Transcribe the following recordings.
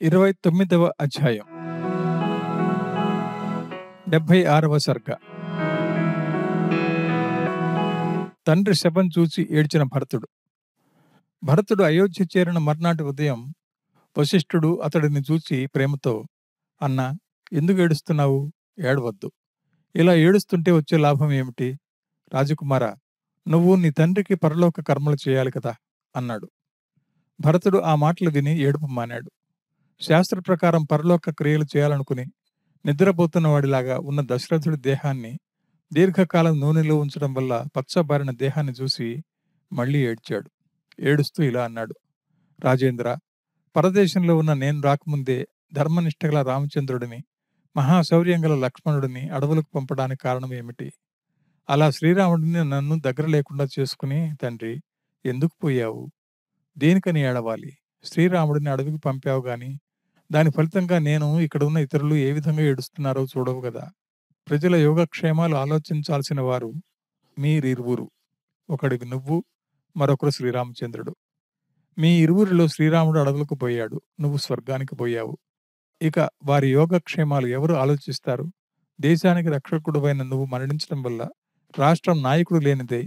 29వ అధ్యాయం 76వ సర్గ. తండ్రి శవం చూచి ఏడ్చిన భరతుడు. భరతుడు అయోధ్య చేరిన మర్నాటి ఉదయం వశిష్ఠుడు అతడిని చూచి ప్రేమతో, అన్నా, ఎందుకు ఏడుస్తున్నావు? ఏడవద్దు. ఇలా ఏడుస్తుంటే వచ్చే లాభం ఏమిటి? రాజకుమారా, నువ్వు నీ తండ్రికి పరలోక కర్మలు చేయాలి కదా అన్నాడు. భరతుడు ఆ మాటలు విని ఏడుపు మానాడు. శాస్త్ర ప్రకారం పరలోక క్రియలు చేయాలనుకుని నిద్రపోతున్న వాడిలాగా ఉన్న దశరథుడి దేహాన్ని దీర్ఘకాలం నూనెలో ఉంచడం వల్ల పచ్చబారిన దేహాన్ని చూసి మళ్ళీ ఏడ్చాడు. ఏడుస్తూ ఇలా అన్నాడు: రాజేంద్ర, పరదేశంలో ఉన్న నేను రాకముందే ధర్మనిష్టగల రామచంద్రుడిని, మహాశౌర్యం గల లక్ష్మణుడిని అడవులకు పంపడానికి కారణం ఏమిటి? అలా శ్రీరాముడిని నన్ను దగ్గర లేకుండా చేసుకుని తండ్రి ఎందుకు పోయావు? దేనికని ఏడవాలి? శ్రీరాముడిని అడవికి పంపావు గాని దాని ఫలితంగా నేను ఇక్కడ ఉన్న ఇతరులు ఏ విధంగా ఏడుస్తున్నారో చూడవు కదా. ప్రజల యోగక్షేమాలు ఆలోచించాల్సిన వారు మీరిరువురు. ఒకడివి నువ్వు, మరొకరు శ్రీరామచంద్రుడు. మీ ఇరువురిలో శ్రీరాముడు అడవులకు పోయాడు, నువ్వు స్వర్గానికి పోయావు. ఇక వారి యోగక్షేమాలు ఎవరు ఆలోచిస్తారు? దేశానికి రక్షకుడువైన నువ్వు మరణించడం వల్ల రాష్ట్రం నాయకుడు లేనిదై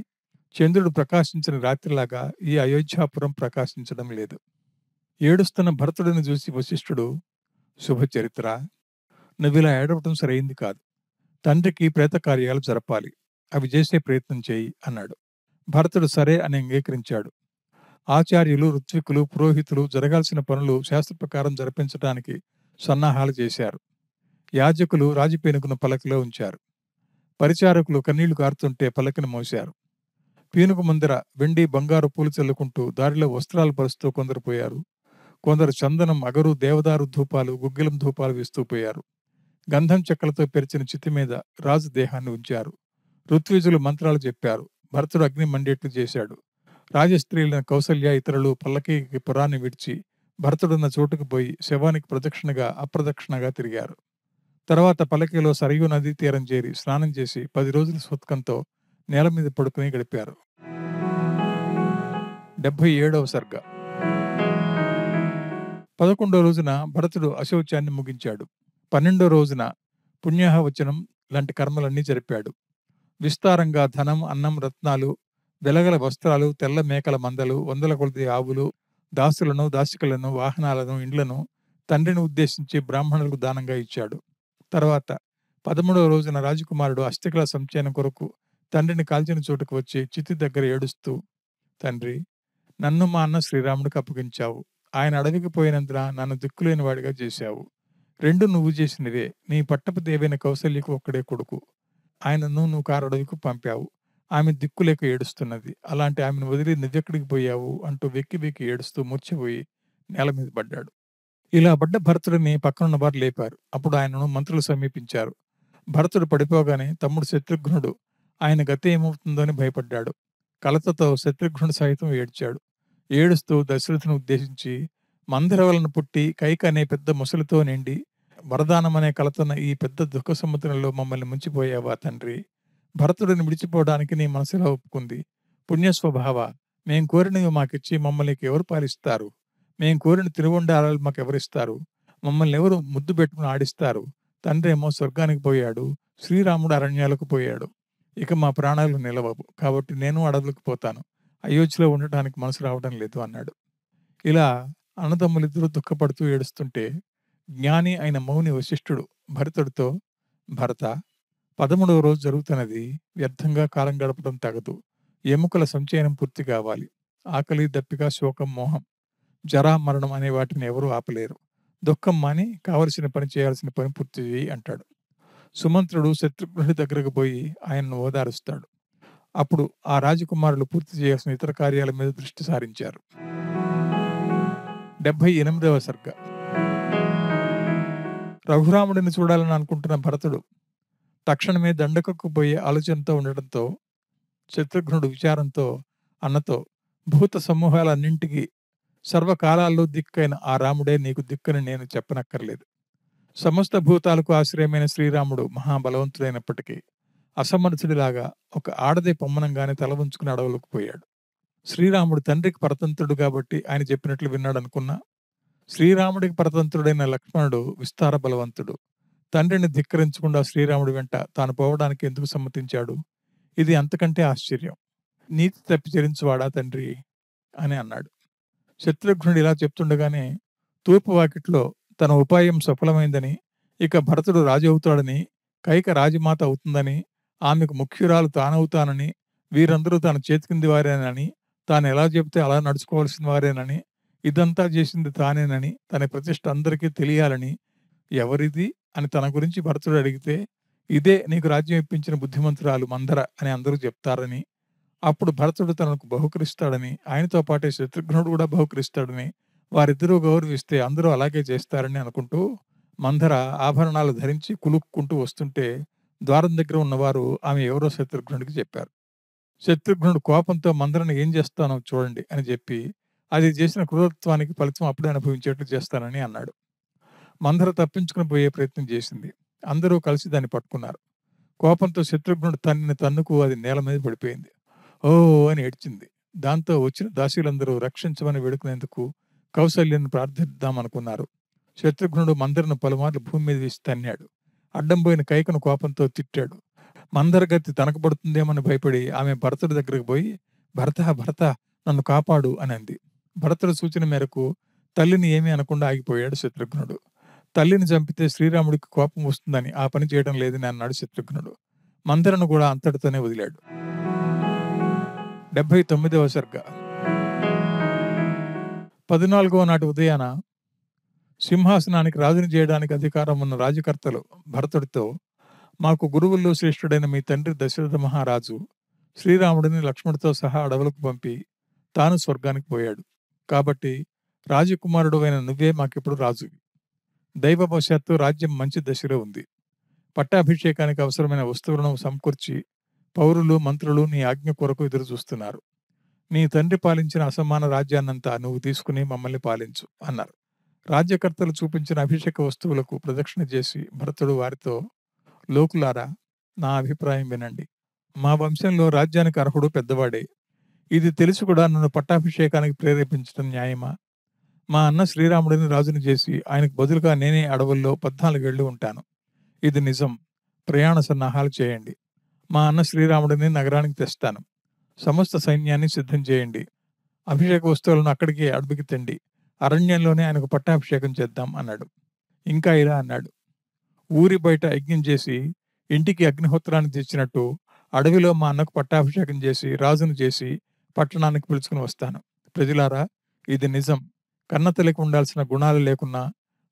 చంద్రుడు ప్రకాశించిన రాత్రిలాగా ఈ అయోధ్యాపురం ప్రకాశించడం లేదు. ఏడుస్తున్న భరతుడిని చూసి వశిష్ఠుడు, శుభచరిత్ర, నువ్విలా ఏడవటం సరైంది కాదు. తండ్రికి ప్రేత కార్యాలు జరపాలి, అవి చేసే ప్రయత్నం చేయి అన్నాడు. భరతుడు సరే అని అంగీకరించాడు. ఆచార్యులు, ఋత్వికులు, పురోహితులు జరగాల్సిన పనులు శాస్త్ర ప్రకారం జరిపించడానికి సన్నాహాలు చేశారు. యాజకులు రాజపేనుకను పలకలో ఉంచారు. పరిచారకులు కన్నీళ్లు కారుతుంటే పలకను మోశారు. పీనుక ముందర వెండి, బంగారు పూలు చల్లుకుంటూ దారిలో వస్త్రాలు పరుస్తూ కొందరు పోయారు. కొందరు చందనం, అగరు, దేవదారు ధూపాలు, గుగ్గిలం ధూపాలు వేస్తూ పోయారు. గంధం చెక్కలతో పెరిచిన చితి మీద రాజు దేహాన్ని ఉంచారు. ఋత్విజులు మంత్రాలు చెప్పారు. భరతుడు అగ్ని మండేట్లు చేశాడు. రాజస్త్రీలైన కౌసల్య ఇతరులు పల్లకీకి పురాన్ని విడిచి భరతుడున్న చోటుకు పోయి శవానికి ప్రదక్షిణగా అప్రదక్షిణగా తిరిగారు. తర్వాత పల్లకీలో సరయూ నదీ తీరం చేరి స్నానం చేసి 10 రోజుల స్వత్కంతో నేల మీద పడుకుని గడిపారు. 77వ సర్గ. 11వ రోజున భరతుడు అశౌచాన్ని ముగించాడు. 12వ రోజున పుణ్యాహవచనం లాంటి కర్మలన్నీ జరిపాడు. విస్తారంగా ధనం, అన్నం, రత్నాలు, వెలగల వస్త్రాలు, తెల్ల మేకల మందలు, వందల కొలది ఆవులు, దాసులను, దాసికలను, వాహనాలను, ఇండ్లను తండ్రిని ఉద్దేశించి బ్రాహ్మణులకు దానంగా ఇచ్చాడు. తర్వాత 13వ రోజున రాజకుమారుడు అస్థికల సంచయనం కొరకు తండ్రిని కాల్చిన చోటుకు వచ్చి చితి దగ్గర ఏడుస్తూ, తండ్రి, నన్ను మా అన్న శ్రీరాముడికి అప్పగించావు. ఆయన అడవికి పోయినందున నన్ను దిక్కులేని వాడిగా చేశావు. రెండు నువ్వు చేసినవే. నీ పట్టపు దేవైన కౌసల్యకు ఒక్కడే కొడుకు. ఆయనను నువ్వు కారడవికి పంపావు. ఆమె దిక్కులేక ఏడుస్తున్నది. అలాంటి ఆమెను వదిలి నువ్వెక్కడికి పోయావు అంటూ వెక్కి వెక్కి ఏడుస్తూ మూర్ఛపోయి నేల మీద పడ్డాడు. ఇలా పడ్డ భరతుడిని పక్కనున్న వారు లేపారు. అప్పుడు ఆయనను మంత్రులు సమీపించారు. భరతుడు పడిపోగానే తమ్ముడు శత్రుఘ్నుడు ఆయన గతి ఏమవుతుందో అని భయపడ్డాడు. కలతతో శత్రుఘ్నుడు సైతం ఏడ్చాడు. ఏడుస్తూ దశరథుని ఉద్దేశించి, మందర వలన పుట్టి కైక అనే పెద్ద ముసలితో నిండి వరదానం అనే కలతన ఈ పెద్ద దుఃఖ సముద్రంలో మమ్మల్ని ముంచిపోయావా తండ్రి? భరతుడిని విడిచిపోవడానికి నీ మనసులో ఒప్పుకుంది. పుణ్యస్వభావ, మేం కోరినవి మాకిచ్చి మమ్మల్ని ఎవరు పాలిస్తారు? మేం కోరిన తిరువండారాలు మాకెవరిస్తారు? మమ్మల్ని ఎవరు ముద్దు పెట్టుకుని ఆడిస్తారు? తండ్రి ఏమో స్వర్గానికి పోయాడు, శ్రీరాముడు అరణ్యాలకు పోయాడు. ఇక మా ప్రాణాలు నిలవవు. కాబట్టి నేను అడవులకు పోతాను. అయోధ్యలో ఉండటానికి మనసు రావడం లేదు అన్నాడు. ఇలా అన్నదమ్ములిద్దరూ దుఃఖపడుతూ ఏడుస్తుంటే జ్ఞాని అయిన మౌని వశిష్ఠుడు భరతుడితో, భరత, 13వ రోజు జరుగుతున్నది. వ్యర్థంగా కాలం గడపడం తగదు. ఎముకల సంచయనం పూర్తి కావాలి. ఆకలి, దప్పిక, శోకం, మోహం, జరా, మరణం అనే వాటిని ఎవరూ ఆపలేరు. దుఃఖం మాని కావలసిన పని చేయాల్సిన పని పూర్తి చేయి అంటాడు. సుమంత్రుడు శత్రుఘ్నుడి దగ్గరకు పోయి ఆయన్ను ఓదారుస్తాడు. అప్పుడు ఆ రాజకుమారులు పూర్తి చేయాల్సిన ఇతర కార్యాల మీద దృష్టి సారించారు. 78వ సర్గ. రఘురాముడిని చూడాలని అనుకుంటున్న భరతుడు తక్షణమే దండకకు పోయే ఆలోచనతో ఉండటంతో శత్రుఘ్నుడు విచారంతో అన్నతో, భూత సమూహాలన్నింటికి సర్వకాలాల్లో దిక్కైన ఆ రాముడే నీకు దిక్కని నేను చెప్పనక్కర్లేదు. సమస్త భూతాలకు ఆశ్రయమైన శ్రీరాముడు మహాబలవంతుడైనప్పటికీ అసమర్థుడిలాగా ఒక ఆడదే పొమ్మనంగానే తల ఉంచుకుని అడవులకు పోయాడు. శ్రీరాముడు తండ్రికి పరతంత్రుడు కాబట్టి ఆయన చెప్పినట్లు విన్నాడనుకున్నా శ్రీరాముడికి పరతంత్రుడైన లక్ష్మణుడు విస్తార బలవంతుడు. తండ్రిని ధిక్కరించకుండా శ్రీరాముడి వెంట తాను పోవడానికి ఎందుకు సమ్మతించాడు? ఇది అంతకంటే ఆశ్చర్యం. నీతి తప్పి చరించువాడా తండ్రి అని అన్నాడు. శత్రుఘ్నుడు ఇలా చెప్తుండగానే తూర్పు వాకిట్లో తన ఉపాయం సఫలమైందని, ఇక భరతుడు రాజు అవుతాడని, కైక రాజమాత అవుతుందని, ఆమెకు ముఖ్యురాలు తానవుతానని, వీరందరూ తన చేతి కింది వారేనని, తాను ఎలా చెబితే అలా నడుచుకోవాల్సిన వారేనని, ఇదంతా చేసింది తానేనని, తన ప్రతిష్ట అందరికీ తెలియాలని, ఎవరిది అని తన గురించి భరతుడు అడిగితే, ఇదే నీకు రాజ్యం ఇప్పించిన బుద్ధిమంతురాలు మందర అని అందరూ చెప్తారని, అప్పుడు భరతుడు తనకు బహుకరిస్తాడని, ఆయనతో పాటే శత్రుఘ్నుడు కూడా బహుకరిస్తాడని, వారిద్దరూ గౌరవిస్తే అందరూ అలాగే చేస్తారని అనుకుంటూ మందర ఆభరణాలు ధరించి కులుక్కుంటూ వస్తుంటే ద్వారం దగ్గర ఉన్నవారు ఆమె ఎవరో శత్రుఘ్నుడికి చెప్పారు. శత్రుఘ్నుడు కోపంతో మందరను ఏం చేస్తానో చూడండి అని చెప్పి, అది చేసిన క్రూరత్వానికి ఫలితం అప్పుడే అనుభవించేట్లు చేస్తానని అన్నాడు. మందర తప్పించుకుని పోయే ప్రయత్నం చేసింది. అందరూ కలిసి దాన్ని పట్టుకున్నారు. కోపంతో శత్రుఘ్నుడు తన్నుకు అది నేల మీద పడిపోయింది. ఓ అని ఏడ్చింది. దాంతో వచ్చిన దాసీలందరూ రక్షించమని వేడుకునేందుకు కౌసల్యను ప్రార్థిద్దామనుకున్నారు. శత్రుఘ్నుడు మందరను పలుమార్లు భూమి మీద వేసి తన్నాడు. అడ్డం పోయిన కైకను కోపంతో తిట్టాడు. మందర గతి తనకు పడుతుందేమని భయపడి ఆమె భరతుడి దగ్గరకు పోయి, భరత భరత నన్ను కాపాడు అని అంది. భరతుడి సూచన మేరకు తల్లిని ఏమీ అనకుండా ఆగిపోయాడు శత్రుఘ్నుడు. తల్లిని చంపితే శ్రీరాముడికి కోపం వస్తుందని ఆ పని చేయడం లేదని అన్నాడు శత్రుఘ్నుడు. మందరను కూడా అంతటితోనే వదిలాడు. 79వ సర్గ. 14వ నాటి ఉదయాన సింహాసనానికి రాజుని చేయడానికి అధికారం ఉన్న రాజకర్తలు భరతుడితో, మాకు గురువుల్లో శ్రేష్ఠుడైన మీ తండ్రి దశరథ మహారాజు శ్రీరాముడిని లక్ష్మణుడితో సహా అడవులకు పంపి తాను స్వర్గానికి పోయాడు. కాబట్టి రాజకుమారుడు అయిన నువ్వే మాకిప్పుడు రాజువి. దైవవశాత్తు రాజ్యం మంచి దశలో ఉంది. పట్టాభిషేకానికి అవసరమైన వస్తువులను సమకూర్చి పౌరులు మంత్రులు నీ ఆజ్ఞ కొరకు ఎదురు చూస్తున్నారు. నీ తండ్రి పాలించిన అసమాన రాజ్యాన్నంతా నువ్వు తీసుకుని మమ్మల్ని పాలించు అన్నారు. రాజ్యకర్తలు చూపించిన అభిషేక వస్తువులకు ప్రదక్షిణ చేసి భరతుడు వారితో, లోకులారా, నా అభిప్రాయం వినండి. మా వంశంలో రాజ్యానికి అర్హుడు పెద్దవాడే. ఇది తెలిసి కూడా నన్ను పట్టాభిషేకానికి ప్రేరేపించడం న్యాయమా? మా అన్న శ్రీరాముడిని రాజుని చేసి ఆయనకు బదులుగా నేనే అడవుల్లో 14 ఏళ్లు ఉంటాను. ఇది నిజం. ప్రయాణ సన్నాహాలు చేయండి. మా అన్న శ్రీరాముడిని నగరానికి తెస్తాను. సమస్త సైన్యాన్ని సిద్ధం చేయండి. అభిషేక వస్తువులను అక్కడికి అడవికి తెండి. అరణ్యంలోనే ఆయనకు పట్టాభిషేకం చేద్దాం అన్నాడు. ఇంకా ఇలా అన్నాడు, ఊరి బయట యజ్ఞం చేసి ఇంటికి అగ్నిహోత్రాన్ని తెచ్చినట్టు అడవిలో మా అన్నకు పట్టాభిషేకం చేసి రాజును చేసి పట్టణానికి పిలుచుకుని వస్తాను. ప్రజలారా, ఇది నిజం. కన్నతల్లికి ఉండాల్సిన గుణాలు లేకున్నా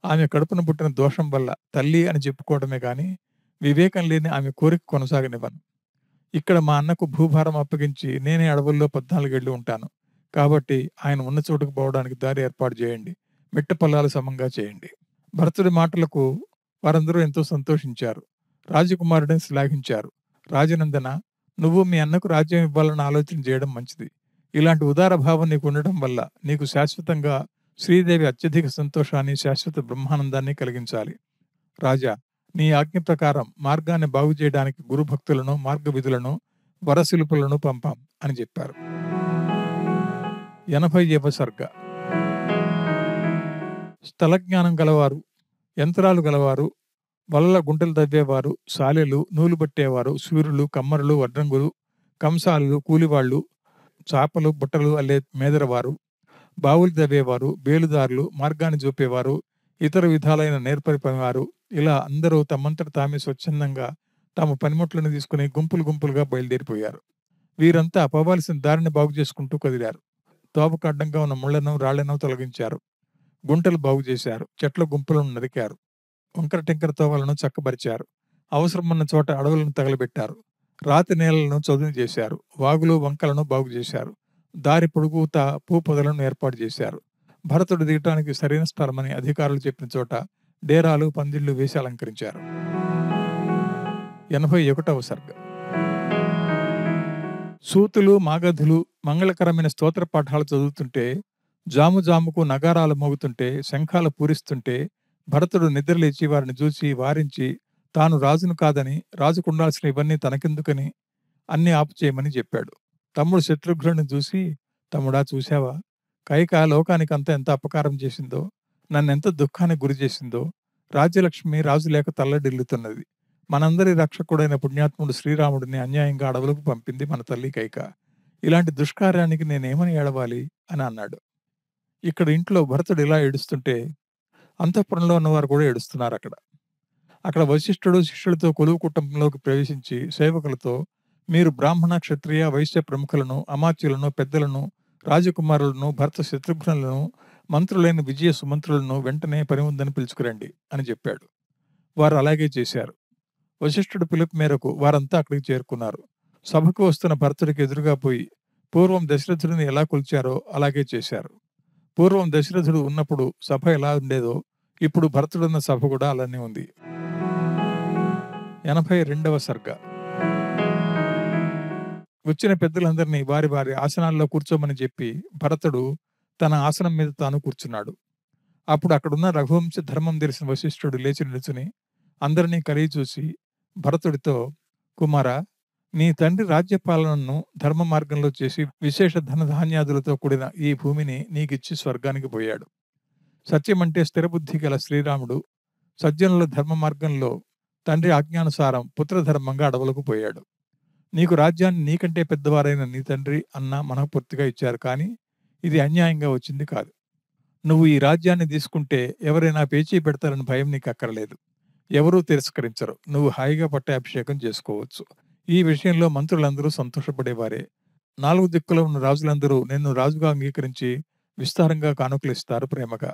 ఆమె కడుపున పుట్టిన దోషం వల్ల తల్లి అని చెప్పుకోవడమే గాని వివేకం లేని ఆమె కోరిక కొనసాగనివ్వను. ఇక్కడ మా అన్నకు భూభారం అప్పగించి నేనే అడవుల్లో 14 ఏళ్లు ఉంటాను. కాబట్టి ఆయన ఉన్న చోటుకు పోవడానికి దారి ఏర్పాటు చేయండి. మిట్ట పల్లాలు సమంగా చేయండి. భరతుడి మాటలకు వారందరూ ఎంతో సంతోషించారు. రాజకుమారుడిని శ్లాఘించారు. రాజనందన, నువ్వు మీ అన్నకు రాజ్యం ఇవ్వాలని ఆలోచన చేయడం మంచిది. ఇలాంటి ఉదార భావం నీకు ఉండటం వల్ల నీకు శాశ్వతంగా శ్రీదేవి అత్యధిక సంతోషాన్ని, శాశ్వత బ్రహ్మానందాన్ని కలిగించాలి. రాజా, నీ ఆజ్ఞ ప్రకారం మార్గాన్ని బాగు చేయడానికి గురుభక్తులను, మార్గ విధులను, వరశిల్పులను పంపాం అని చెప్పారు. 80వ సర్గ. స్థలజ్ఞానం గలవారు, యంత్రాలు గలవారు, వలల గుంటలు తవ్వేవారు, సాలెలు, నూలు పట్టేవారు, సూర్యులు, కమ్మరులు, వడ్రంగులు, కంసాలు, కూలివాళ్లు, చాపలు బుట్టలు అల్లే మేదరవారు, బావులు తవ్వేవారు, బేలుదారులు, మార్గాన్ని చూపేవారు, ఇతర విధాలైన నేర్పరి పనివారు, ఇలా అందరూ తమంతట తామే స్వచ్ఛందంగా తమ పనిముట్లను తీసుకుని గుంపులు గుంపులుగా బయలుదేరిపోయారు. వీరంతా పోవాల్సిన దారిని బాగు చేసుకుంటూ కదిలారు. తోపకు అడ్డంగా ఉన్న ముళ్లను, రాళ్లను తొలగించారు. గుంటలు బాగు చేశారు. చెట్ల గుంపులను నరికారు. వంకర టెంకర తోవలను చక్కబరిచారు. అవసరమున్న చోట అడవులను తగలబెట్టారు. రాతి నేలలను చదును చేశారు. వాగులు, వంకలను బాగు చేశారు. దారి పొడుగుతా పూ పొదలను ఏర్పాటు చేశారు. భరతుడు దిగటానికి సరైన స్థలమని అధికారులు చెప్పిన చోట డేరాలు, పందిళ్లు వేసి అలంకరించారు. 81వ సర్గ. సూతులు, మాగధులు మంగళకరమైన స్తోత్ర పాఠాలు చదువుతుంటే, జాము జాముకు నగారాలు మోగుతుంటే, శంఖాలు పూరిస్తుంటే భరతుడు నిద్రలేచి వారిని చూసి వారించి తాను రాజును కాదని, రాజుకుండాల్సిన ఇవన్నీ తనకెందుకని అన్ని ఆపుచేయమని చెప్పాడు. తమ్ముడు శత్రుఘ్నుడిని చూసి, తమ్ముడా, చూశావా, కైక లోకానికంతా ఎంత అపకారం చేసిందో. నన్నెంత దుఃఖానికి గురి చేసిందో. రాజ్యలక్ష్మి రాజు లేక తల్లడిల్లుతున్నది. మనందరి రక్షకుడైన పుణ్యాత్ముడు శ్రీరాముడిని అన్యాయంగా అడవులకు పంపింది మన తల్లి కైక. ఇలాంటి దుష్కార్యానికి నేనేమని ఏడవాలి అని అన్నాడు. ఇక్కడ ఇంట్లో భరతుడు ఇలా ఏడుస్తుంటే అంతఃపురంలో ఉన్నవారు కూడా ఏడుస్తున్నారక్కడ. అక్కడ వశిష్ఠుడు శిష్యులతో కొలువు కుటుంబంలోకి ప్రవేశించి సేవకులతో, మీరు బ్రాహ్మణ, క్షత్రియ, వైశ్య ప్రముఖులను, అమాత్యులను, పెద్దలను, రాజకుమారులను, భర్త శత్రుఘ్నులను, మంత్రులైన విజయ సుమంత్రులను వెంటనే పని ఉందని పిలుచుకురండి అని చెప్పాడు. వారు అలాగే చేశారు. వశిష్ఠుడు పిలుపు మేరకు వారంతా అక్కడికి చేరుకున్నారు. సభకు వస్తున్న భరతుడికి ఎదురుగా పోయి పూర్వం దశరథుడిని ఎలా కొలిచారో అలాగే చేశారు. పూర్వం దశరథుడు ఉన్నప్పుడు సభ ఎలా ఉండేదో ఇప్పుడు భరతుడున్న సభ కూడా అలానే ఉంది. 82వ సర్గ. వచ్చిన పెద్దలందరినీ వారి వారి ఆసనాల్లో కూర్చోమని చెప్పి భరతుడు తన ఆసనం మీద తాను కూర్చున్నాడు. అప్పుడు అక్కడున్న రఘువంశ ధర్మం తెలిసిన వశిష్ఠుడు లేచి నిలుచుని అందరినీ కలిగి చూసి భరతుడితో, కుమారా, నీ తండ్రి రాజ్యపాలనను ధర్మ మార్గంలో చేసి విశేష ధన ధాన్యాదులతో కూడిన ఈ భూమిని నీకిచ్చి స్వర్గానికి పోయాడు. సత్యమంటే స్థిరబుద్ధి గల శ్రీరాముడు సజ్జనుల ధర్మ మార్గంలో తండ్రి ఆజ్ఞానుసారం పుత్రధర్మంగా అడవులకు పోయాడు. నీకు రాజ్యాన్ని నీకంటే పెద్దవారైన నీ తండ్రి అన్న మనఃపూర్తిగా ఇచ్చారు, కానీ ఇది అన్యాయంగా వచ్చింది కాదు. నువ్వు ఈ రాజ్యాన్ని తీసుకుంటే ఎవరైనా పేచీ పెడతారని భయం నీకు అక్కర్లేదు. ఎవరూ తిరస్కరించరు. నువ్వు హాయిగా పట్టాభిషేకం చేసుకోవచ్చు. ఈ విషయంలో మంత్రులందరూ సంతోషపడేవారే. 4 దిక్కులో ఉన్న రాజులందరూ నిన్ను రాజుగా అంగీకరించి విస్తారంగా కానుకలిస్తారు ప్రేమగా.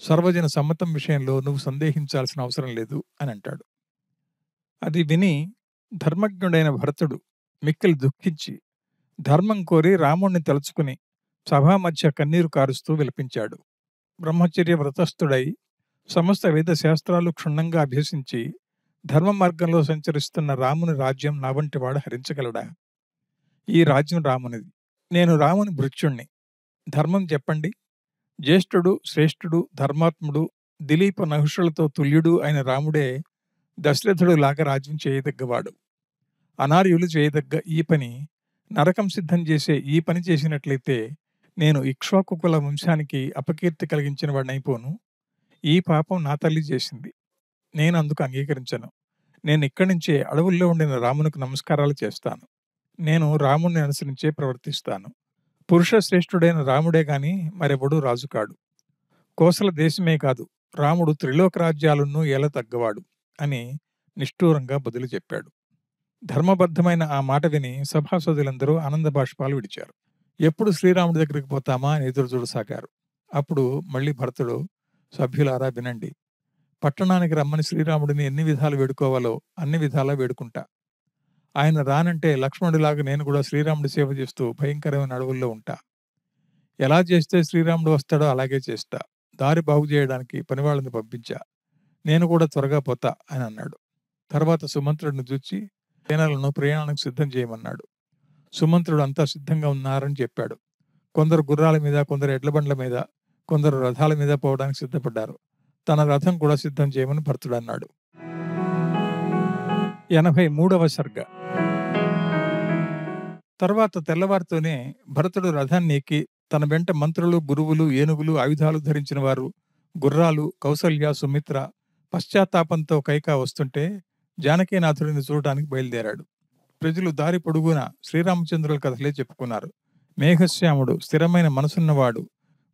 సర్వజన సమ్మతం విషయంలో నువ్వు సందేహించాల్సిన అవసరం లేదు అని అంటాడు. అది విని ధర్మజ్ఞుడైన భరతుడు మిక్కిలి దుఃఖించి ధర్మం కోరి రాముణ్ణి తలుచుకుని సభా మధ్య కన్నీరు కారుస్తూ విలపించాడు. బ్రహ్మచర్య వ్రతస్థుడై సమస్త వేద శాస్త్రాలు క్షుణ్ణంగా అభ్యసించి ధర్మ మార్గంలో సంచరిస్తున్న రాముని రాజ్యం నా వంటి వాడు హరించగలడా? ఈ రాజ్యం రామునిది. నేను రాముని భృత్యుణ్ణి. ధర్మం చెప్పండి. జ్యేష్ఠుడు, శ్రేష్ఠుడు, ధర్మాత్ముడు, దిలీప నహుషులతో తుల్యుడు అయిన రాముడే దశరథుడు లాగా రాజ్యం చేయదగ్గవాడు. అనార్యులు చేయదగ్గ ఈ పని, నరకం సిద్ధం చేసే ఈ పని చేసినట్లయితే నేను ఇక్ష్వాకుల వంశానికి అపకీర్తి కలిగించిన వాడినైపోను. ఈ పాపం నా తల్లి చేసింది. నేను అందుకు అంగీకరించను. నేను ఇక్కడి నుంచే అడవుల్లో ఉండిన రామునికి నమస్కారాలు చేస్తాను. నేను రాముణ్ణి అనుసరించే ప్రవర్తిస్తాను. పురుష శ్రేష్ఠుడైన రాముడే గాని మరెవడూ రాజు కాడు. కోసల దేశమే కాదు, రాముడు త్రిలోక రాజ్యాలను ఏల తగ్గవాడు అని నిష్ఠూరంగా బదులు చెప్పాడు. ధర్మబద్ధమైన ఆ మాట విని సభాసదులందరూ ఆనంద బాష్పాలు విడిచారు. ఎప్పుడు శ్రీరాముడి దగ్గరికి పోతామా అని ఎదురు చూడసాగారు. అప్పుడు మళ్ళీ భరతుడు, సభ్యులారా వినండి. పట్టణానికి రమ్మని శ్రీరాముడిని ఎన్ని విధాలు వేడుకోవాలో అన్ని విధాలా వేడుకుంటా. ఆయన రానంటే లక్ష్మణుడిలాగా నేను కూడా శ్రీరాముడి సేవ చేస్తూ భయంకరమైన అడవుల్లో ఉంటా. ఎలా చేస్తే శ్రీరాముడు వస్తాడో అలాగే చేస్తా. దారి బాగు చేయడానికి పనివాళ్ళని పంపించా. నేను కూడా త్వరగా పోతా అని అన్నాడు. తర్వాత సుమంత్రుడిని చూచి సేనలను ప్రయాణానికి సిద్ధం చేయమన్నాడు. సుమంత్రుడు అంతా సిద్ధంగా ఉన్నారని చెప్పాడు. కొందరు గుర్రాల మీద, కొందరు ఎడ్ల బండ్ల మీద, కొందరు రథాల మీద పోవడానికి సిద్ధపడ్డారు. తన రథం కూడా సిద్ధం చేయమని భరతుడు అన్నాడు. 83వ సర్గ. తర్వాత తెల్లవారితోనే భరతుడు రథాన్ని ఎక్కి తన వెంట మంత్రులు, గురువులు, ఏనుగులు, ఆయుధాలు ధరించిన వారు, గుర్రాలు, కౌసల్య, సుమిత్ర పశ్చాత్తాపంతో కైకా వస్తుంటే జానకీనాథుడిని చూడటానికి బయలుదేరాడు. ప్రజలు దారి పొడుగునా శ్రీరామచంద్రుల కథలే చెప్పుకున్నారు. మేఘశ్యాముడు స్థిరమైన మనసున్నవాడు,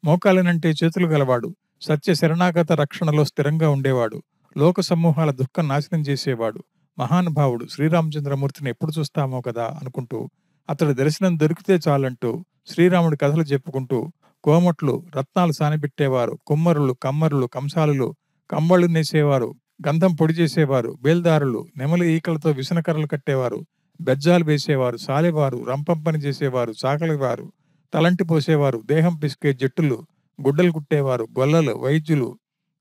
మోకాలినంటే చేతులు గలవాడు, సత్య శరణాగత రక్షణలో స్థిరంగా ఉండేవాడు, లోక సమూహాల దుఃఖం నాశనం చేసేవాడు, మహానుభావుడు శ్రీరామచంద్రమూర్తిని ఎప్పుడు చూస్తామో కదా అనుకుంటూ అతడి దర్శనం దొరికితే చాలంటూ శ్రీరాముడి కథలు చెప్పుకుంటూ కోమట్లు, రత్నాలు సానబెట్టేవారు, కుమ్మరులు, కమ్మరులు, కంసాలులు, కంబళ్ళు నేసేవారు, గంధం పొడి చేసేవారు, బేల్దారులు, నెమలి ఈకలతో విసనకర్రలు కట్టేవారు, బెజ్జాలు వేసేవారు, సాలెవారు, రంపం పని చేసేవారు, చాకలివారు, తలంటి పోసేవారు, దేహం పిసికే జట్టులు, గుడ్డలు కుట్టేవారు, గొల్లలు, వైద్యులు,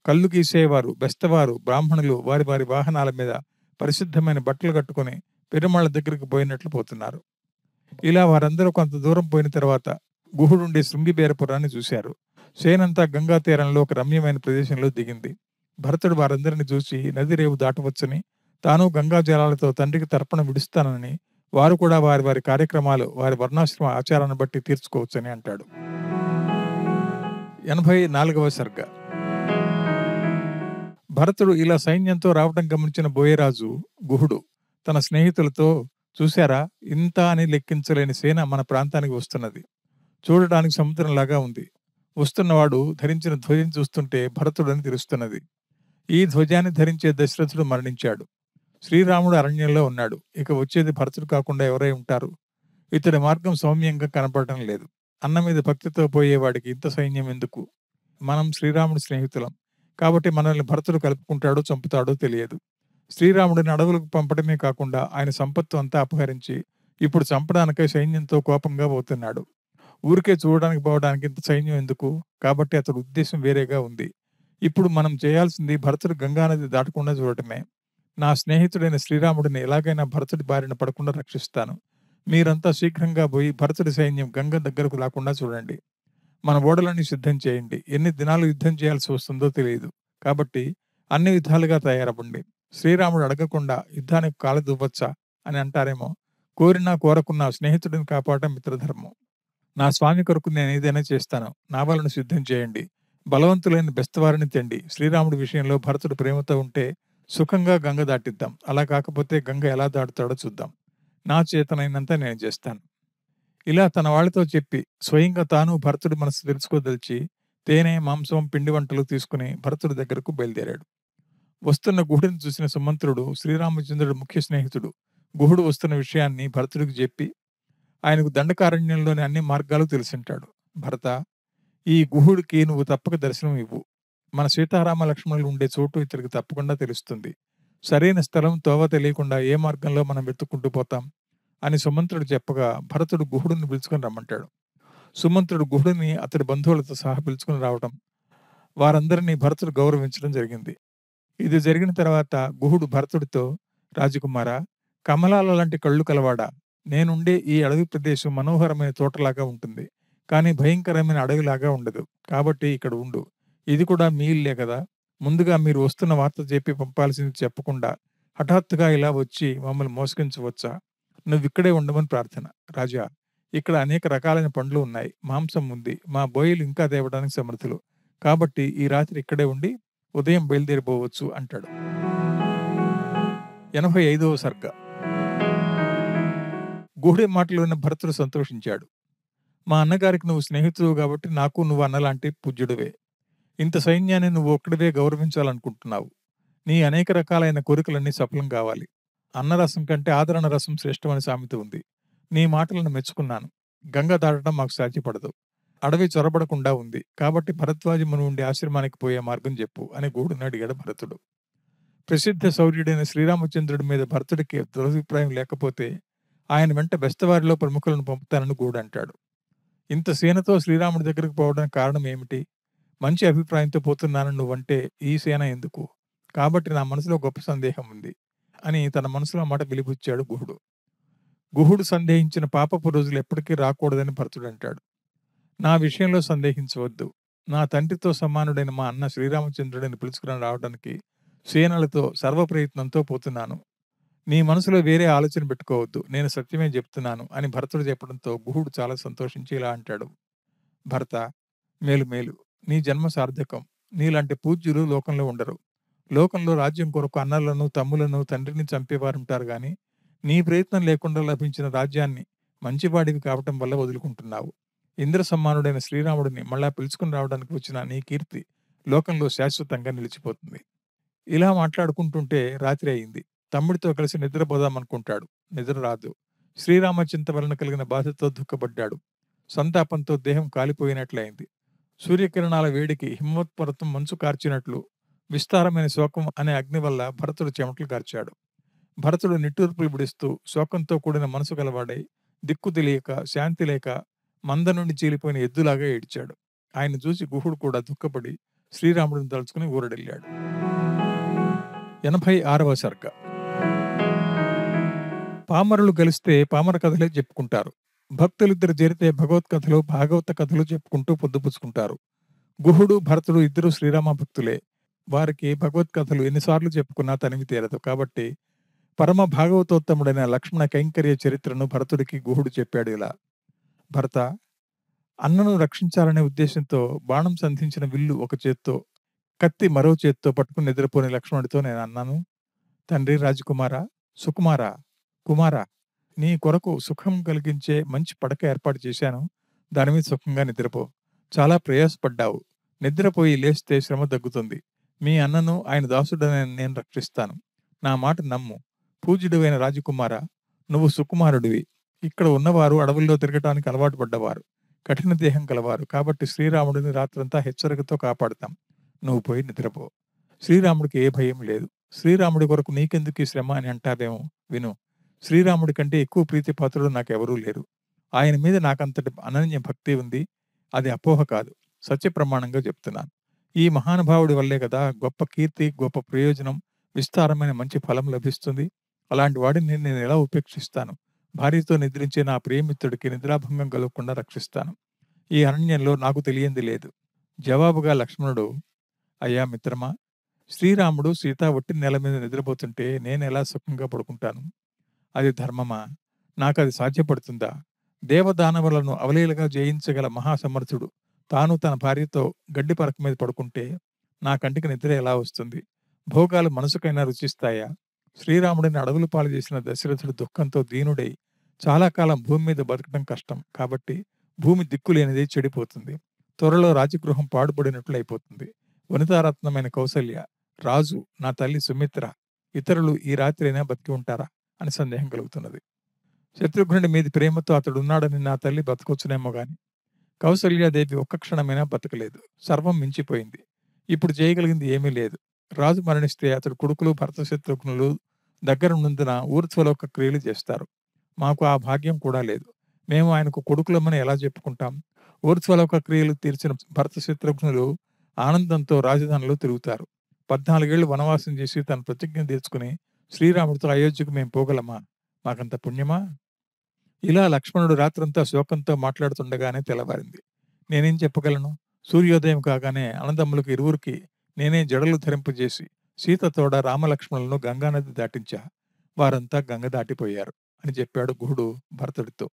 కళ్ళు గీసేవారు, బెస్తవారు, బ్రాహ్మణులు వారి వారి వాహనాల మీద పరిశుద్ధమైన బట్టలు కట్టుకుని పెరుమాళ్ళ దగ్గరికి పోయినట్లు పోతున్నారు. ఇలా వారందరూ కొంత దూరం పోయిన తర్వాత గుహుడుండే శృంగిబేరపురాన్ని చూశారు. సేనంతా గంగా తీరంలో ఒక రమ్యమైన ప్రదేశంలో దిగింది. భరతుడు వారందరిని చూసి నది రేవు దాటవచ్చని, తాను గంగా జలాలతో తండ్రికి తర్పణ విడుస్తానని, వారు కూడా వారి వారి కార్యక్రమాలు వారి వర్ణాశ్రమ ఆచారాన్ని బట్టి తీర్చుకోవచ్చని అంటాడు. 84వ సర్గ. భరతుడు ఇలా సైన్యంతో రావటం గమనించిన బోయరాజు గుహుడు తన స్నేహితులతో, చూశారా, ఇంత అని లెక్కించలేని సేన మన ప్రాంతానికి వస్తున్నది. చూడడానికి సముద్రంలాగా ఉంది. వస్తున్నవాడు ధరించిన ధ్వజం చూస్తుంటే భరతుడని తెలుస్తున్నది. ఈ ధ్వజాన్ని ధరించే దశరథుడు మరణించాడు. శ్రీరాముడు అరణ్యంలో ఉన్నాడు. ఇక వచ్చేది భరతుడు కాకుండా ఎవరై ఉంటారు? ఇతడి మార్గం సౌమ్యంగా కనపడటం లేదు. అన్న మీద భక్తితో పోయేవాడికి ఇంత సైన్యం ఎందుకు? మనం శ్రీరాముడి స్నేహితులం. కాబట్టి మనల్ని భరతుడు కలుపుకుంటాడో చంపుతాడో తెలియదు. శ్రీరాముడిని అడవులకు పంపడమే కాకుండా ఆయన సంపత్తు అంతా అపహరించి ఇప్పుడు చంపడానికై సైన్యంతో కోపంగా పోతున్నాడు. ఊరికే చూడడానికి పోవడానికి ఇంత సైన్యం ఎందుకు? కాబట్టి అతడి ఉద్దేశం వేరేగా ఉంది. ఇప్పుడు మనం చేయాల్సింది భరతుడు గంగానది దాటకుండా చూడటమే. నా స్నేహితుడైన శ్రీరాముడిని ఎలాగైనా భరతుడి బారిన పడకుండా రక్షిస్తాను. మీరంతా శీఘ్రంగా పోయి భరతుడి సైన్యం గంగ దగ్గరకు రాకుండా చూడండి. మన ఓడలన్నీ సిద్ధం చేయండి. ఎన్ని దినాలు యుద్ధం చేయాల్సి వస్తుందో తెలియదు. కాబట్టి అన్ని విధాలుగా తయారవ్వండి. శ్రీరాముడు అడగకుండా యుద్ధానికి కాలు దువ్వచ్చా అని అంటారేమో. కోరినా కోరకున్నా స్నేహితుడిని కాపాడటం మిత్రధర్మం. నా స్వామి కొరకు నేను ఏదైనా చేస్తాను. నావలను సిద్ధం చేయండి. బలవంతులైన బెస్తవారిని తెండి. శ్రీరాముడి విషయంలో భరతుడు ప్రేమతో ఉంటే సుఖంగా గంగ దాటిద్దాం. అలా కాకపోతే గంగ ఎలా దాటుతాడో చూద్దాం. నా చేతనైనంత నేను చేస్తాను. ఇలా తన వాళ్ళతో చెప్పి స్వయంగా తాను భరతుడి మనసు తెలుసుకోదలిచి తేనె, మాంసం, పిండి వంటలు తీసుకుని భరతుడి దగ్గరకు బయలుదేరాడు. వస్తున్న గుహుడిని చూసిన సుమంత్రుడు, శ్రీరామచంద్రుడు ముఖ్య స్నేహితుడు, గుహుడు వస్తున్న విషయాన్ని భరతుడికి చెప్పి ఆయనకు దండకారణ్యంలోని అన్ని మార్గాలు తెలిసింటాడు. భరత, ఈ గుహుడికి నువ్వు తప్పక దర్శనం ఇవ్వు. మన సీతారామ లక్ష్మణులు ఉండే చోటు ఇతనికి తప్పకుండా తెలుస్తుంది. సరైన స్థలం తోవ తెలియకుండా ఏ మార్గంలో మనం వెతుక్కుంటూ పోతాం అని సుమంత్రుడు చెప్పగా భరతుడు గుహుడిని పిలుచుకొని రమ్మంటాడు. సుమంత్రుడు గుహుడిని అతడి బంధువులతో సహా పిలుచుకుని రావటం, వారందరినీ భరతుడు గౌరవించడం జరిగింది. ఇది జరిగిన తర్వాత గుహుడు భరతుడితో, రాజకుమారా, కమలాల లాంటి కళ్ళు కలవాడా, నేనుండే ఈ అడవి ప్రదేశం మనోహరమైన తోటలాగా ఉంటుంది. కానీ భయంకరమైన అడవిలాగా ఉండదు. కాబట్టి ఇక్కడ ఉండు. ఇది కూడా మీ ఇల్లే కదా. ముందుగా మీరు వస్తున్న వార్త చెప్పి పంపాల్సింది చెప్పకుండా హఠాత్తుగా ఇలా వచ్చి మమ్మల్ని మోసగించవచ్చా? నువ్విక్కడే ఉండమని ప్రార్థన. రాజా, ఇక్కడ అనేక రకాలైన పండ్లు ఉన్నాయి. మాంసం ఉంది. మా బోయిలు ఇంకా తేవడానికి సమర్థులు. కాబట్టి ఈ రాత్రి ఇక్కడే ఉండి ఉదయం బయలుదేరిపోవచ్చు అంటాడు. 85వ సర్గ. గుహుడి మాటలు విన్న భరతుడు సంతోషించాడు. మా అన్నగారికి నువ్వు స్నేహితుడు కాబట్టి నాకు నువ్వు అన్నలాంటి పూజ్యుడివే. ఇంత సైన్యాన్ని నువ్వు ఒక్కడివే గౌరవించాలనుకుంటున్నావు. నీ అనేక రకాలైన కోరికలన్నీ సఫలం కావాలి. అన్నరసం కంటే ఆదరణ రసం శ్రేష్టమని సామెత ఉంది. నీ మాటలను మెచ్చుకున్నాను. గంగ దాటడం మాకు సాధ్యపడదు. అడవి చొరబడకుండా ఉంది. కాబట్టి భరద్వాజ ముని ఉండే ఆశ్రమానికి పోయే మార్గం చెప్పు అని గుహుడిని అడిగాడు భరతుడు. ప్రసిద్ధ శౌర్యుడైన శ్రీరామచంద్రుడి మీద భరతుడికి దురభిప్రాయం లేకపోతే ఆయన వెంట బెస్తవారిలో ప్రముఖులను పంపుతానని గుహుడు అంటాడు. ఇంత సేనతో శ్రీరాముడి దగ్గరకు పోవడానికి కారణం ఏమిటి? మంచి అభిప్రాయంతో పోతున్నానని నువ్వంటే ఈ సేన ఎందుకు? కాబట్టి నా మనసులో గొప్ప సందేహం ఉంది అని తన మనసులో మాట వెలిబుచ్చాడు గుహుడు. గుహుడు సందేహించిన పాపపు రోజులు ఎప్పటికీ రాకూడదని భరతుడు అంటాడు. నా విషయంలో సందేహించవద్దు. నా తండ్రితో సమానుడైన మా అన్న శ్రీరామచంద్రుడిని పిలుచుకుని రావడానికి సేనలతో సర్వ ప్రయత్నంతో పోతున్నాను. నీ మనసులో వేరే ఆలోచన పెట్టుకోవద్దు. నేను సత్యమే చెప్తున్నాను అని భరతుడు చెప్పడంతో గుహుడు చాలా సంతోషించి ఇలా అంటాడు. భరత, మేలు మేలు. నీ జన్మ సార్థకం. నీలాంటి పూజ్యులు లోకంలో ఉండరు. లోకంలో రాజ్యం కొరకు అన్నలను, తమ్ములను, తండ్రిని చంపేవారుంటారు గాని నీ ప్రయత్నం లేకుండా లభించిన రాజ్యాన్ని మంచివాడివి కావటం వల్ల వదులుకుంటున్నావు. ఇంద్ర సమ్మానుడైన శ్రీరాముడిని మళ్ళా పిలుచుకుని రావడానికి వచ్చిన నీ కీర్తి లోకంలో శాశ్వతంగా నిలిచిపోతుంది. ఇలా మాట్లాడుకుంటుంటే రాత్రి అయింది. తమ్ముడితో కలిసి నిద్రపోదామనుకుంటాడు. నిద్ర రాదు. శ్రీరామచింత వలన కలిగిన బాధతో దుఃఖపడ్డాడు. సంతాపంతో దేహం కాలిపోయినట్లయింది. సూర్యకిరణాల వేడికి హిమవత్పర్వతం మంచు కార్చినట్లు విస్తారమైన శోకం అనే అగ్ని వల్ల భరతుడు చెమటలు కార్చాడు. భరతుడు నిట్టూర్పులు విడుస్తూ శోకంతో కూడిన మనసు గలవాడై దిక్కు తెలియక, శాంతి లేక మంద నుండి చీలిపోయిన ఎద్దులాగా ఏడ్చాడు. ఆయన చూసి గుహుడు కూడా దుఃఖపడి శ్రీరాముడిని తలుచుకుని ఊరడెళ్ళాడు. 86వ సర్గ. పామరులు కలిస్తే పామర కథలే చెప్పుకుంటారు. భక్తులిద్దరు చేరితే భగవత్కథలు, భాగవత కథలు చెప్పుకుంటూ పొద్దుపుచ్చుకుంటారు. గుహుడు, భరతుడు ఇద్దరు శ్రీరామ భక్తులే. వారికి భగవత్కథలు ఎన్నిసార్లు చెప్పుకున్నా తనివి తీరదు. కాబట్టి పరమ భాగవతోత్తముడైన లక్ష్మణ కైంకర్య చరిత్రను భరతుడికి గుహుడు చెప్పాడు ఇలా. భరత, అన్నను రక్షించాలనే ఉద్దేశంతో బాణం సంధించిన విల్లు ఒక చేత్తో, కత్తి మరో చేత్తో పట్టుకుని నిద్రపోని లక్ష్మణుడితో నేను అన్నాను, తండ్రి రాజకుమారా, సుకుమారా, కుమారా, నీ కొరకు సుఖం కలిగించే మంచి పడక ఏర్పాటు చేశాను. దాని మీద సుఖంగా నిద్రపో. చాలా ప్రయాసపడ్డావు. నిద్రపోయి లేస్తే శ్రమ తగ్గుతుంది. మీ అన్నను ఆయన దాసుడని నేను రక్షిస్తాను. నా మాట నమ్ము. పూజ్యుడివైన రాజకుమారా, నువ్వు సుకుమారుడివి. ఇక్కడ ఉన్నవారు అడవుల్లో తిరగటానికి అలవాటు పడ్డవారు. కఠిన దేహం కలవారు. కాబట్టి శ్రీరాముడిని రాత్రంతా హెచ్చరికతో కాపాడుతాం. నువ్వు పోయి నిద్రపో. శ్రీరాముడికి ఏ భయం లేదు. శ్రీరాముడి కొరకు నీకెందుకు ఈ శ్రమ అని అంటావేమో. విను. శ్రీరాముడి కంటే ఎక్కువ ప్రీతిపాత్రుడు నాకెవరూ లేరు. ఆయన మీద నాకంతటి అనన్య భక్తి ఉంది. అది అపోహ కాదు. సత్య ప్రమాణంగా చెప్తున్నాను. ఈ మహానుభావుడి వల్లే కదా గొప్ప కీర్తి, గొప్ప ప్రయోజనం, విస్తారమైన మంచి ఫలం లభిస్తుంది. అలాంటి వాడిని నేను ఎలా ఉపేక్షిస్తాను? భార్యతో నిద్రించే నా ప్రియమిత్రుడికి నిద్రాభంగం కలగకుండా రక్షిస్తాను. ఈ అరణ్యంలో నాకు తెలియంది లేదు. జవాబుగా లక్ష్మణుడు, అయ్యా మిత్రమా, శ్రీరాముడు సీత ఒట్టి నేల మీద నిద్రపోతుంటే నేనెలా సుఖంగా పడుకుంటాను? అది ధర్మమా? నాకది సాధ్యపడుతుందా? దేవదానవులను అవలీలగా జయించగల మహాసమర్థుడు తాను తన భార్యతో గడ్డి పరక మీద పడుకుంటే నా కంటికి నిద్ర ఎలా వస్తుంది? భోగాలు మనసుకైనా రుచిస్తాయా? శ్రీరాముడిని అడవులు పాలు చేసిన దశరథుడు దుఃఖంతో దీనుడై చాలా కాలం భూమి మీద బతకడం కష్టం. కాబట్టి భూమి దిక్కులేనిది చెడిపోతుంది. త్వరలో రాజగృహం పాడుపడినట్లు అయిపోతుంది. వనితారత్నమైన కౌసల్య, రాజు, నా తల్లి సుమిత్ర, ఇతరులు ఈ రాత్రైనా బతికి ఉంటారా అని సందేహం కలుగుతున్నది. శత్రుఘ్నుడి మీది ప్రేమతో అతడున్నాడని నా తల్లి బతకొచ్చునేమో గాని కౌసల్యాదేవి ఒక్క క్షణమైనా బతకలేదు. సర్వం మించిపోయింది. ఇప్పుడు చేయగలిగింది ఏమీ లేదు. రాజు మరణిస్తే అతడు కొడుకులు భరత శత్రుఘ్నులు దగ్గరున్నందున ఊర్ధ్వలోక క్రియలు చేస్తారు. మాకు ఆ భాగ్యం కూడా లేదు. మేము ఆయనకు కొడుకులమని ఎలా చెప్పుకుంటాం? ఊర్ధ్వలోక క్రియలు తీర్చిన భరత శత్రుఘ్నులు ఆనందంతో రాజధానిలో తిరుగుతారు. 14 ఏళ్లు వనవాసం చేసి తన ప్రతిజ్ఞ తీర్చుకుని శ్రీరాముడితో అయోధ్యకు మేము పోగలమా? మాకంత పుణ్యమా? ఇలా లక్ష్మణుడు రాత్రంతా శోకంతో మాట్లాడుతుండగానే తెల్లవారింది. నేనేం చెప్పగలను? సూర్యోదయం కాగానే అన్నదమ్ములకు ఇరువురికి నేనే జడలు ధరింపజేసి సీత తోడ రామలక్ష్మణులను గంగానది దాటించా. వారంతా గంగ దాటిపోయారు అని చెప్పాడు గుహుడు భరతుడితో.